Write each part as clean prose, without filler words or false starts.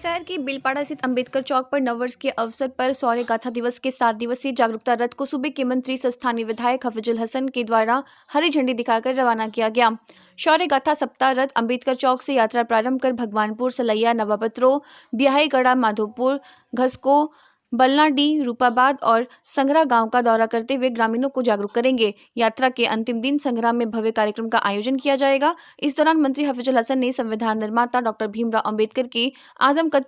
शहर की बिलपाड़ा स्थित अंबेडकर चौक पर नववर्ष के अवसर पर शौर्य गाथा दिवस के 7 दिवसीय जागरूकता रथ को सूबे के मंत्री सह स्थानीय विधायक हफीजुल हसन के द्वारा हरी झंडी दिखाकर रवाना किया गया। शौर्य गाथा सप्ताह रथ अंबेडकर चौक से यात्रा प्रारंभ कर भगवानपुर, सलैया, नवापत्रो, बिहाईगढ़ा, माधोपुर, घसको, बलनाडीह, रूपाबाद और संघरा गांव का दौरा करते हुए ग्रामीणों को जागरूक करेंगे। यात्रा के अंतिम दिन संघरा में भव्य कार्यक्रम का आयोजन किया जाएगा। इस दौरान मंत्री हफीजुल हसन ने संविधान निर्माता डॉक्टर भीमराव अंबेडकर की आदमकद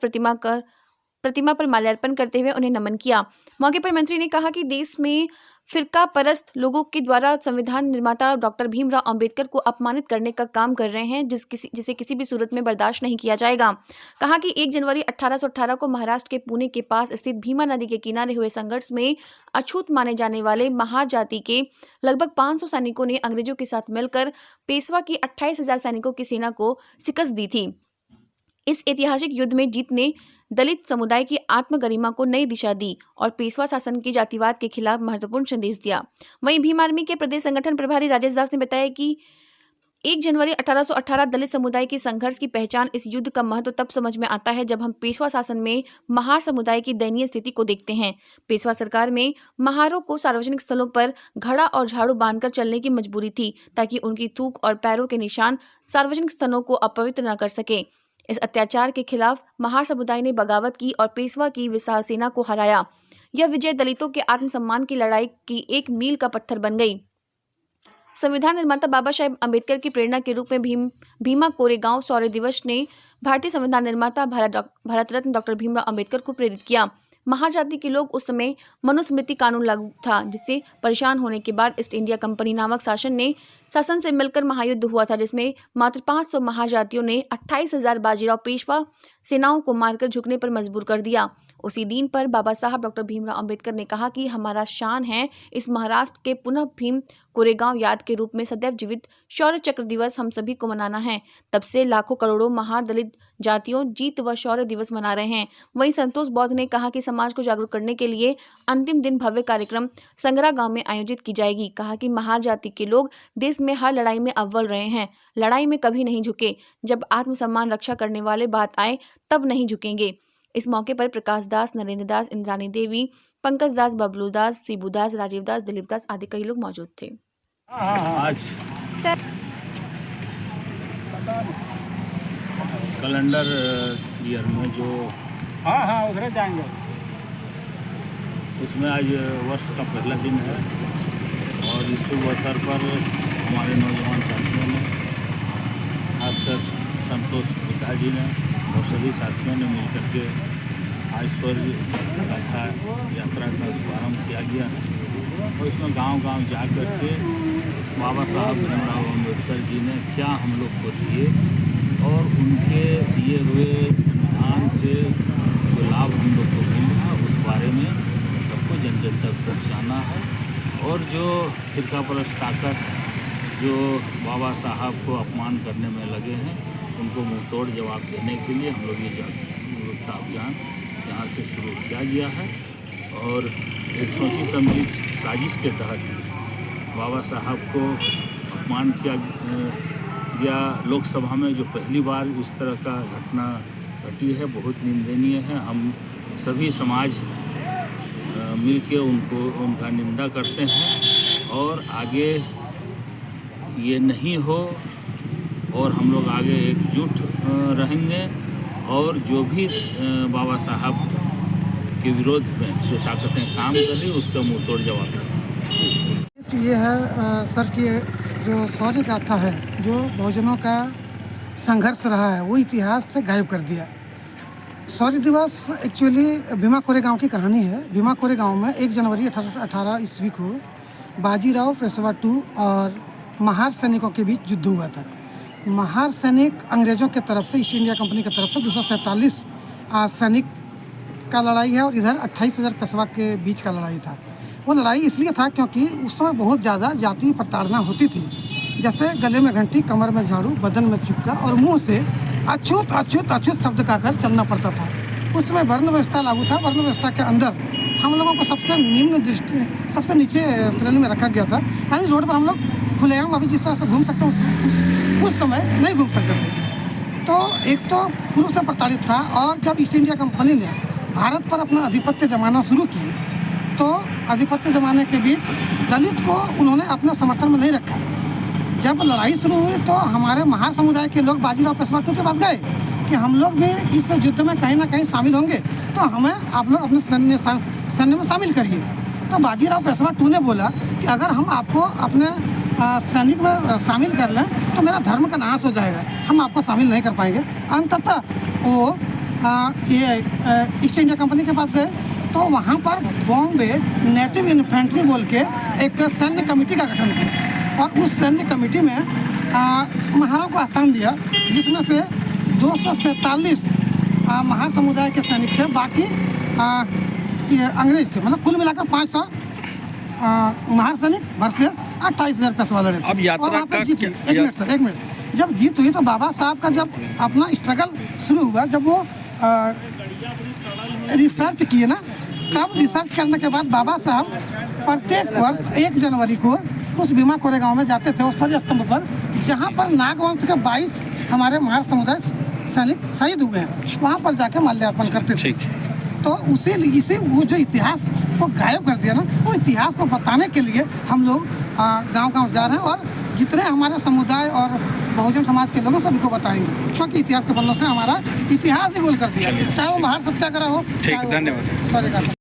प्रतिमा पर माल्यार्पण करते हुए उन्हें नमन किया। मौके पर मंत्री ने कहा कि देश में फिरका परस्त लोगों के द्वारा संविधान निर्माता डॉक्टर भीमराव अंबेडकर को अपमानित करने का काम कर रहे हैं, जिसे किसी भी सूरत में बर्दाश्त नहीं किया जाएगा। कहा कि 1 जनवरी 1818 को महाराष्ट्र के पुणे के पास स्थित भीमा नदी के किनारे हुए संघर्ष में अछूत माने जाने वाले महार जाति के लगभग 500 सैनिकों ने अंग्रेजों के साथ मिलकर पेशवा की 28,000 सैनिकों की सेना को शिकस्त दी थी। इस ऐतिहासिक युद्ध में जीत ने दलित समुदाय की आत्मगरिमा को नई दिशा दी और पेशवा शासन के जातिवाद के खिलाफ महत्वपूर्ण संदेश दिया। वहीं भीम आर्मी के प्रदेश संगठन प्रभारी राजेश दास ने बताया कि 1 जनवरी 1818 दलित समुदाय की संघर्ष की पहचान। इस युद्ध का महत्व तब समझ में आता है जब हम पेशवा शासन में महार समुदाय की दयनीय स्थिति को देखते हैं। पेशवा सरकार में महारों को सार्वजनिक स्थलों पर घड़ा और झाड़ू बांधकर चलने की मजबूरी थी ताकि उनकी थूक और पैरों के निशान सार्वजनिक स्थलों को अपवित्र न कर सके। इस अत्याचार के खिलाफ महार समुदाय ने बगावत की और पेशवा की विशाल सेना को हराया। यह विजय दलितों के आत्मसम्मान की लड़ाई की एक मील का पत्थर बन गई। संविधान निर्माता बाबा साहेब अम्बेडकर की प्रेरणा के रूप में भीमा कोरेगांव शौर्य दिवस ने भारतीय संविधान निर्माता भारत रत्न डॉक्टर भीमराव अम्बेडकर को प्रेरित किया। महार जाति के लोग उस समय मनुस्मृति कानून लागू था, जिससे परेशान होने के बाद ईस्ट इंडिया कंपनी नामक शासन से मिलकर महायुद्ध हुआ था, जिसमें मात्र 500 महार जातियों ने 28,000 बाजीराव पेशवा सेनाओं को मारकर झुकने पर मजबूर कर दिया। उसी दिन पर बाबा साहब डॉक्टर भीमराव अंबेडकर ने कहा कि हमारा शान है इस महाराष्ट्र के पुनः भीम कोरेगांव याद के रूप में सदैव जीवित शौर्य चक्र दिवस हम सभी को मनाना है। तब से लाखों करोड़ों महार दलित जातियों जीत व शौर्य दिवस मना रहे हैं। वहीं संतोष बौद्ध ने कहा कि समाज को जागरूक करने के लिए अंतिम दिन भव्य कार्यक्रम संघरा गांव में आयोजित की जाएगी। कहा कि महार जाति के लोग देश में हर लड़ाई में अव्वल रहे हैं, लड़ाई में कभी नहीं झुके। जब आत्मसम्मान रक्षा करने वाले बात आए तब नहीं झुकेंगे। इस मौके पर प्रकाश दास, नरेंद्र दास, इंद्रानी देवी, पंकज दास, बबलू दास, शिबू दास, राजीव दास, दिलीप दास आदि कई लोग मौजूद थे। आज सर कैलेंडर ईयर में जो उधर जाएंगे उसमें आज वर्ष का पहला दिन है और इस शुभ अवसर पर हमारे नौजवान साथियों ने, खासकर संतोष बुद्धा जी ने और सभी साथियों ने मिलकर के आज शौर्य गाथा यात्रा का शुभारम्भ किया गया है और इसमें गांव-गांव जा कर के बाबा साहब भीमराव अम्बेडकर जी ने क्या हम लोग को दिए और उनके दिए हुए संविधान से जो लाभ हम लोग को मिल रहा उस बारे में सबको जन जन तक पहुँचाना है। और जो फिरका परस्त ताकत जो बाबा साहब को अपमान करने में लगे हैं उनको मुँह तोड़ जवाब देने के लिए हम लोग ये जागरूकता अभियान यहाँ से शुरू किया गया है। और एक सोची समझी साजिश के तहत बाबा साहब को अपमान किया गया लोकसभा में, जो पहली बार इस तरह का घटना घटी है, बहुत निंदनीय है। हम सभी समाज मिलके उनका निंदा करते हैं और आगे ये नहीं हो और हम लोग आगे एकजुट रहेंगे और जो भी बाबा साहब के विरोध में जो ताकतें काम करें उसका मुँह तोड़ जवाब दें। ये है सर की जो शौर्य गाथा है, जो बहुजनों का संघर्ष रहा है, वो इतिहास से गायब कर दिया। शौर्य दिवस एक्चुअली भीमा कोरेगांव की कहानी है। भीमा कोरेगांव में 1 जनवरी 1818 ईस्वी को बाजीराव, पेशवा II और महार सैनिकों के बीच युद्ध हुआ था। महार सैनिक अंग्रेज़ों के तरफ से, ईस्ट इंडिया कंपनी की तरफ से 247 सैनिक का लड़ाई है और इधर 28,000 पेशवा के बीच का लड़ाई था। वो लड़ाई इसलिए था क्योंकि उस समय बहुत ज़्यादा जातीय प्रताड़ना होती थी, जैसे गले में घंटी, कमर में झाड़ू, बदन में चुक्का और मुंह से अछूत अछूत अछूत शब्द कहकर चलना पड़ता था। उस समय वर्ण व्यवस्था लागू था। वर्ण व्यवस्था के अंदर हम लोगों को सबसे निम्न दृष्टि, सबसे नीचे श्रेणी में रखा गया था। यानी रोड पर हम लोग खुलेआम अभी जिस तरह से घूम सकते हैं उस समय नहीं घूम सकते थे। तो एक तो पूर्व से प्रताड़ित था, और जब ईस्ट इंडिया कंपनी ने भारत पर अपना आधिपत्य जमाना शुरू किए तो आधिपत्य जमाने के बीच दलित को उन्होंने अपने समर्थन में नहीं रखा। जब लड़ाई शुरू हुई तो हमारे महार समुदाय के लोग बाजीराव पेशवा टू के पास गए कि हम लोग भी इस युद्ध में कहीं ना कहीं शामिल होंगे, तो हमें आप लोग अपने सैन्य में शामिल करिए। तो बाजीराव पेशवा टू ने बोला कि अगर हम आपको अपने सैनिक में शामिल कर लें तो मेरा धर्म का नाश हो जाएगा, हम आपको शामिल नहीं कर पाएंगे। अंततः वो ये ईस्ट इंडिया कंपनी के पास गए, तो वहाँ पर बॉम्बे नेटिव इन्फेंट्री बोल के एक सैन्य कमेटी का गठन किया, और उस सैन्य कमेटी में महाराव को स्थान दिया, जिसमें से 247 महार समुदाय के सैनिक थे, बाकी ये अंग्रेज थे। मतलब कुल मिलाकर 500 महार सैनिक वर्सेस 28,000 पेशवा लड़े थे। अब यात्रा और वहाँ पे का जीत हुई। एक मिनट सर, एक मिनट। जब जीत हुई तो बाबा साहब का जब अपना स्ट्रगल शुरू हुआ, जब वो रिसर्च किए ना, तब रिसर्च करने के बाद बाबा साहब प्रत्येक वर्ष 1 जनवरी को उस भीमा कोरेगांव में जाते थे, उस शौर्य स्तंभ पर, जहाँ पर नागवंश के 22 हमारे महार समुदाय सैनिक शहीद हुए हैं, वहाँ पर जाके माल्यार्पण करते थे। तो इसी वो जो इतिहास को गायब कर दिया ना, वो इतिहास को बताने के लिए हम लोग गांव-गांव जा रहे हैं, और जितने हमारे समुदाय और बहुजन समाज के लोगों सभी को बताएंगे, क्योंकि इतिहास के पन्नों से हमारा इतिहास ही गोल कर दिया, चाहे वो महार सत्याग्रह हो, ठीक, धन्यवाद। सॉरी।